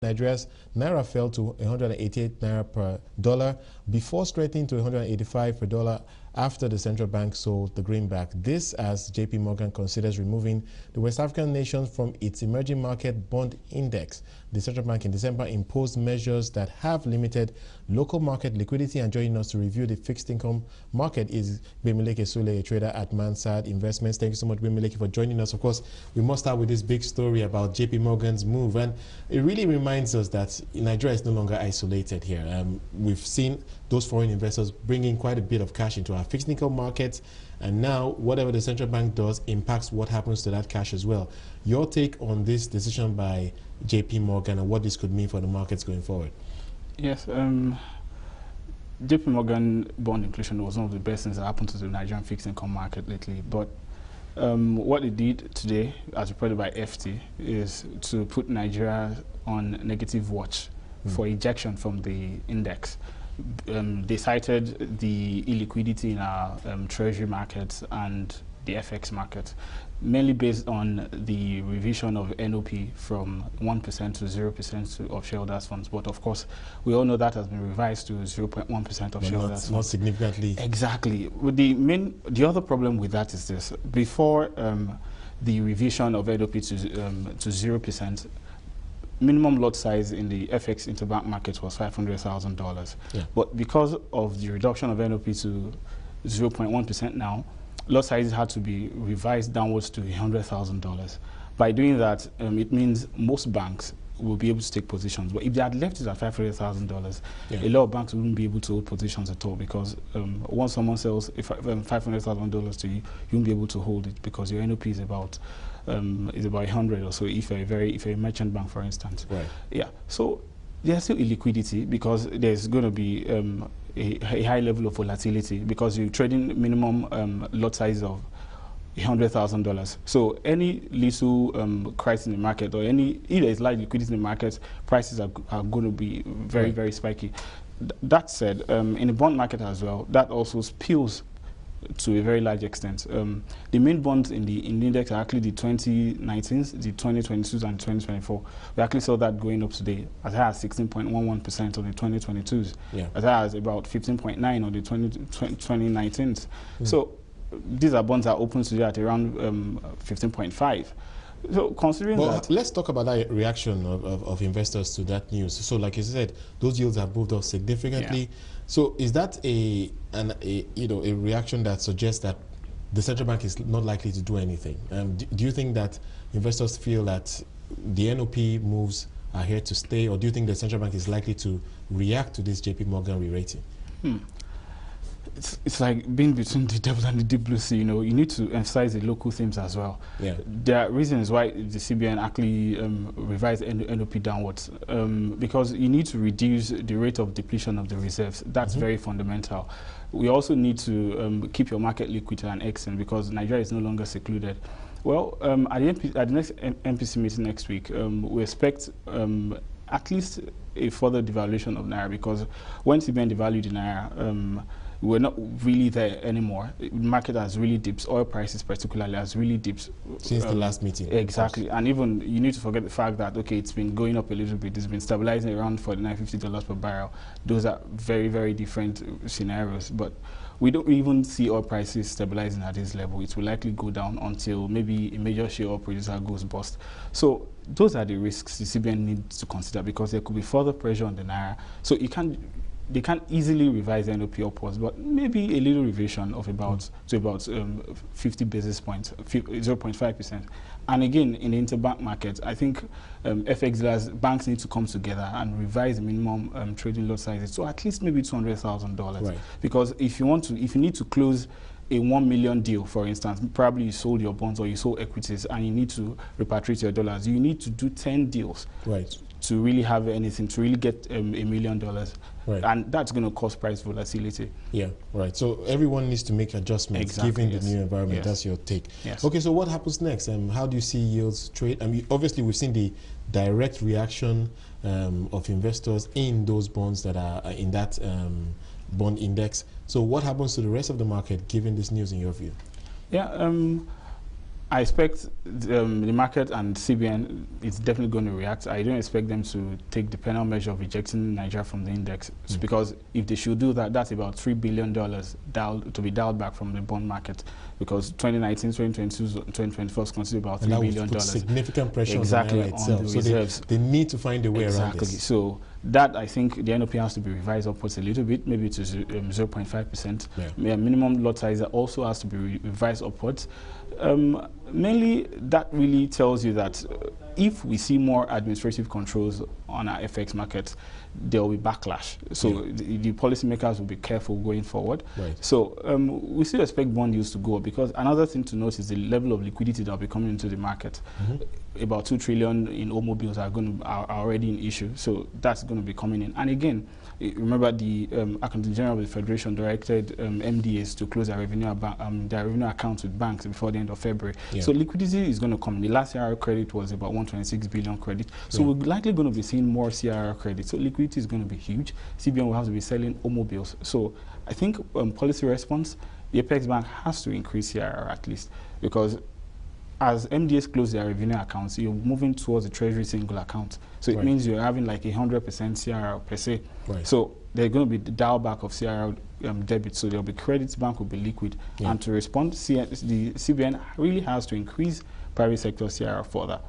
Nigeria's naira fell to 188 naira per dollar before strengthening to 185 per dollar after the central bank sold the greenback. This as JP Morgan considers removing the West African nations from its emerging market bond index. The central bank in December imposed measures that have limited local market liquidity, and joining us to review the fixed income market is Bemileke Sule, a trader at Mansard Investments. Thank you so much, Bemileke, for joining us. Of course, we must start with this big story about JP Morgan's move, and it really reminds us that Nigeria is no longer isolated here. We've seen those foreign investors bring in quite a bit of cash into our fixed income markets, and now whatever the central bank does impacts what happens to that cash as well. Your take on this decision by JP Morgan and what this could mean for the markets going forward? Yes, JP Morgan bond inflation was one of the best things that happened to the Nigerian fixed income market lately. But what they did today, as reported by FT, is to put Nigeria on negative watch for ejection from the index. They cited the illiquidity in our treasury markets and the FX market, mainly based on the revision of NOP from 1% to 0% of shareholders' funds. But of course, we all know that has been revised to 0.1% of shareholders' funds. Not significantly. Exactly. The other problem with that is this: before the revision of NOP to 0%. Minimum lot size in the FX interbank market was $500,000. Yeah. But because of the reduction of NOP to 0.1% now, lot sizes had to be revised downwards to $100,000. By doing that, it means most banks will be able to take positions. But if they had left it at $500,000, a lot of banks wouldn't be able to hold positions at all, because once someone sells $500,000 to you, you won't be able to hold it because your NOP is about 100 or so if you're a merchant bank, for instance. Right. Yeah. So there's still illiquidity because there's going to be a high level of volatility because you're trading minimum lot size of $100,000. So any little crisis in the market, or either it's large liquidity in the market, prices are going to be very spiky. That said, in the bond market as well, that also spills to a very large extent. The main bonds in the index are actually the 2019s, the 2022s, and 2024. We actually saw that going up today as high as 16.11% on the 2022s, as high as about 15.9 on the 2019s. So these are bonds that open today at around 15.5. So considering that, let's talk about that reaction of investors to that news. So like you said, those yields have moved up significantly. Yeah. So is that a reaction that suggests that the central bank is not likely to do anything? Do you think that investors feel that the NOP moves are here to stay, or do you think the central bank is likely to react to this JP Morgan re-rating? It's like being between the devil and the deep blue sea. You know, you need to emphasize the local themes as well. Yeah. There are reasons why the CBN actually revised NOP downwards, because you need to reduce the rate of depletion of the reserves. That's very fundamental. We also need to keep your market liquid and excellent, because Nigeria is no longer secluded. Well, at the next MPC meeting next week, we expect at least a further devaluation of Naira, because when CBN devalued the Naira, we're not really there anymore. The market has really dipped. Oil prices particularly has really dipped. Since the last meeting. Exactly. And even you need to forget the fact that, okay, it's been going up a little bit. It's been stabilizing around $49, $50 per barrel. Those are very different scenarios. But we don't even see oil prices stabilizing at this level. It will likely go down until maybe a major shale oil producer goes bust. So those are the risks the CBN needs to consider, because there could be further pressure on the Naira. So they can't easily revise the NOP upwards, but maybe a little revision of about 50 basis points, 0.5%. And again, in the interbank market, I think FX dealers, banks need to come together and revise the minimum trading lot sizes to at least maybe $200,000. Right. Because if you need to close a 1 million deal, for instance, probably you sold your bonds or you sold equities and you need to repatriate your dollars, you need to do 10 deals. Right. To really have anything, to really get $1 million. Right. And that's going to cause price volatility. Yeah, right. So everyone needs to make adjustments given the new environment. Yes. That's your take. Yes. Okay, so what happens next? How do you see yields trade? I mean, obviously we've seen the direct reaction of investors in those bonds that are in that bond index. So what happens to the rest of the market given this news in your view? Yeah, I expect the market and CBN is definitely going to react. I don't expect them to take the penal measure of ejecting Nigeria from the index, because if they should do that, that's about $3 billion to be dialed back from the bond market, because 2019, 2022, 2024 is considered about $3 billion. Put significant pressure exactly on the naira itself. on the so reserves. They need to find a way around this. So that, I think, the NOP has to be revised upwards a little bit, maybe to 0.5%. Yeah. Minimum lot size also has to be revised upwards. Mainly, that really tells you that if we see more administrative controls on our FX markets, there will be backlash. So the policymakers will be careful going forward. Right. So we still expect bond yields to go up, because another thing to note is the level of liquidity that will be coming into the market. About 2 trillion in automobiles are already in issue. So that's going to be coming in. And again, remember the Accountant General of the Federation directed MDAs to close their revenue accounts with banks before the end of February. So liquidity is going to come. The last CRR credit was about 126 billion credit. So we're likely going to be seeing more CRR credit. So liquidity is going to be huge. CBN will have to be selling automobiles. So I think policy response, the Apex Bank has to increase CRR at least, because as MDAs close their revenue accounts, you're moving towards a treasury single account. So it means you're having like 100% CRR per se. So there's going to be the dial back of CRR debit. So there'll be credits, bank will be liquid. And to respond, the CBN really has to increase private sector CRR further.